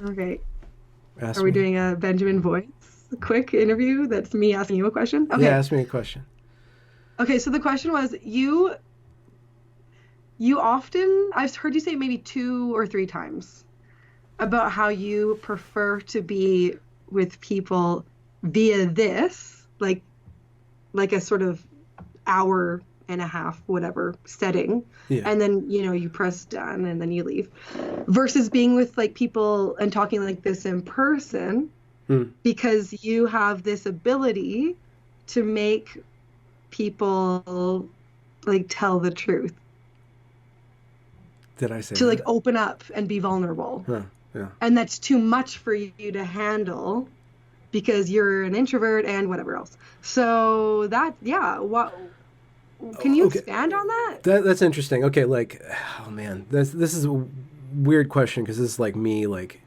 Okay. Ask Are we me. doing a Benjamin voice quick interview? That's me asking you a question. Yeah, Okay. ask me a question. Okay, so the question was you often I've heard you say maybe two or three times about how you prefer to be with people via this, like a sort of hour and a half, whatever setting. Yeah. And then, you press done and then you leave. Versus being with like people and talking like this in person Hmm. because you have this ability to make people like tell the truth, Did I say to like that? open up and be vulnerable. Huh. Yeah. And that's too much for you to handle because you're an introvert and whatever else. So that, yeah, what can you Okay. expand on that? That's interesting. Okay, like, oh man, this is a weird question because this is like me, like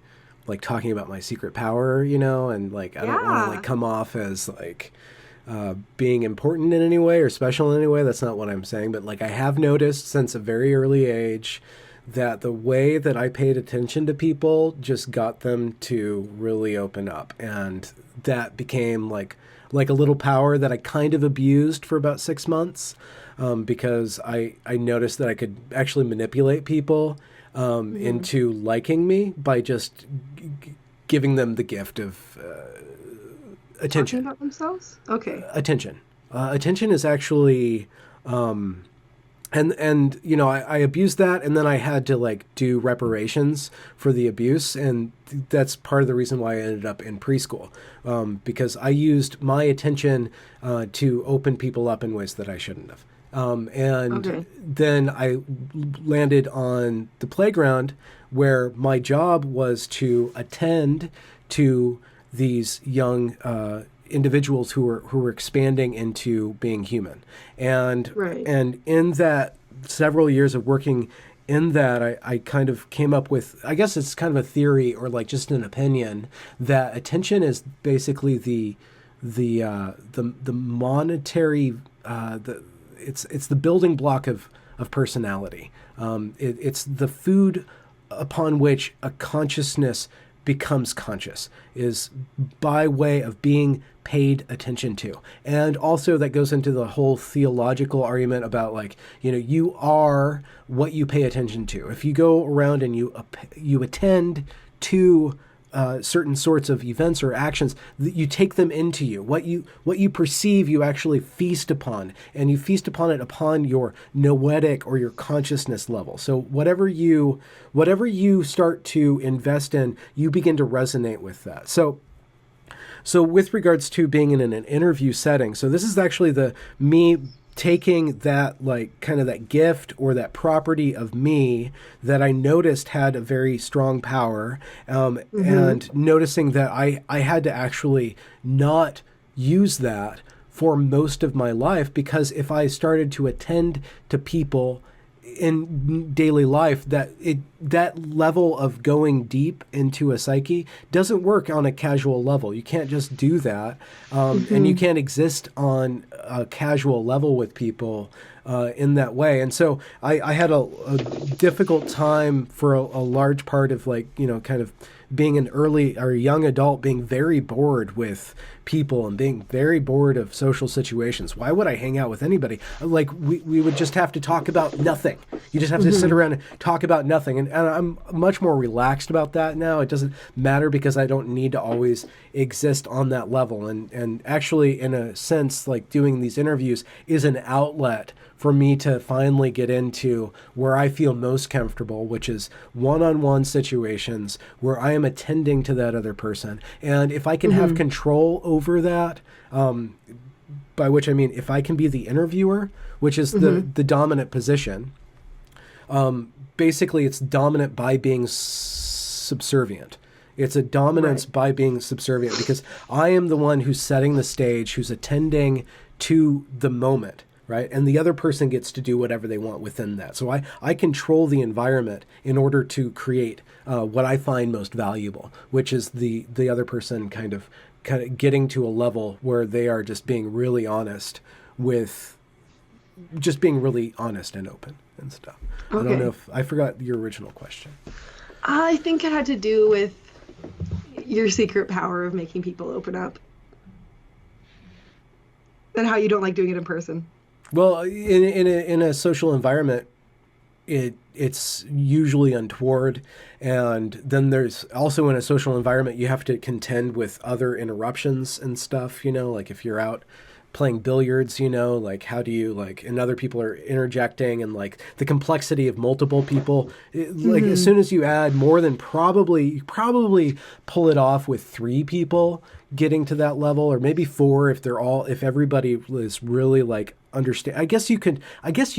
talking about my secret power, and like I don't want to like Yeah. come off as like being important in any way or special in any way. That's not what I'm saying. But like I have noticed since a very early age that the way that I paid attention to people just got them to really open up, and that became like a little power that I kind of abused for about 6 months, because I noticed that I could actually manipulate people Hmm. into liking me by just giving them the gift of Talking attention. about themselves? Okay. Attention is actually, and I abused that, and then I had to like do reparations for the abuse, and that's part of the reason why I ended up in preschool, because I used my attention to open people up in ways that I shouldn't have. And Okay. then I landed on the playground where my job was to attend to these young individuals who were expanding into being human, and Right. and in that several years of working in that, I kind of came up with, I guess it's kind of a theory or like just an opinion, that attention is basically the monetary, it's the building block of personality. It's the food upon which a consciousness becomes conscious, is by way of being paid attention to. And also that goes into the whole theological argument about like, you are what you pay attention to. If you go around and you attend to certain sorts of events or actions, that you take them into you. What you perceive, you actually feast upon, and you feast upon it upon your noetic or your consciousness level. So whatever you start to invest in, you begin to resonate with that. So with regards to being in an interview setting, so this is actually the me taking that like kind of that gift or that property of me that I noticed had a very strong power, Hmm. and noticing that I had to actually not use that for most of my life, because if I started to attend to people in daily life, that level of going deep into a psyche doesn't work on a casual level. You can't just do that, and you Hmm. can't exist on a casual level with people in that way. And so I had a difficult time for a large part of like kind of being an early or young adult, being very bored with people and being very bored of social situations. Why would I hang out with anybody? Like we would just have to talk about nothing. You just have to sit Hmm. around and talk about nothing. And I'm much more relaxed about that now. It doesn't matter because I don't need to always exist on that level. And actually, in a sense, like doing these interviews is an outlet for me to finally get into where I feel most comfortable, which is one-on-one situations where I am attending to that other person. And if I can have Hmm. control over that, by which I mean if I can be the interviewer, which is the Hmm. the dominant position, basically it's dominant by being subservient. It's a dominance Right. by being subservient because I am the one who's setting the stage, who's attending to the moment, right? And the other person gets to do whatever they want within that. So I control the environment in order to create what I find most valuable, which is the other person kind of getting to a level where they are just being really honest with just being really honest and open and stuff. I don't know Okay. if I forgot your original question. I think it had to do with your secret power of making people open up and how you don't like doing it in person. Well, in a social environment, it's usually untoward, and then there's also in a social environment you have to contend with other interruptions and stuff. Like if you're out playing billiards, like how do you like, and other people are interjecting, and like the complexity of multiple people. Like as soon as you add more than you probably pull it off with 3 people getting to that level, or maybe 4 if everybody was really like understand. I guess you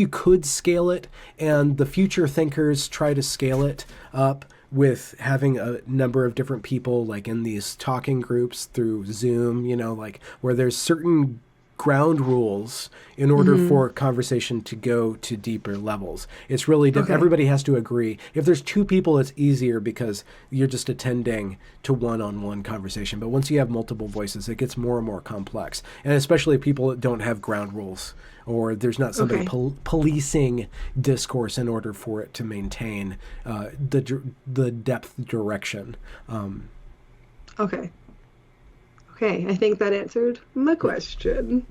could scale it, and the future thinkers try to scale it up with having a number of different people like in these talking groups through Zoom, like where there's certain ground rules in order for conversation to go to deeper levels. It's really Okay. everybody has to agree. If there's 2 people, it's easier because you're just attending to one-on-one conversation. But once you have multiple voices, it gets more and more complex. And especially if people don't have ground rules, or there's not somebody Okay. policing discourse in order for it to maintain the depth direction. Okay. Okay. I think that answered my question.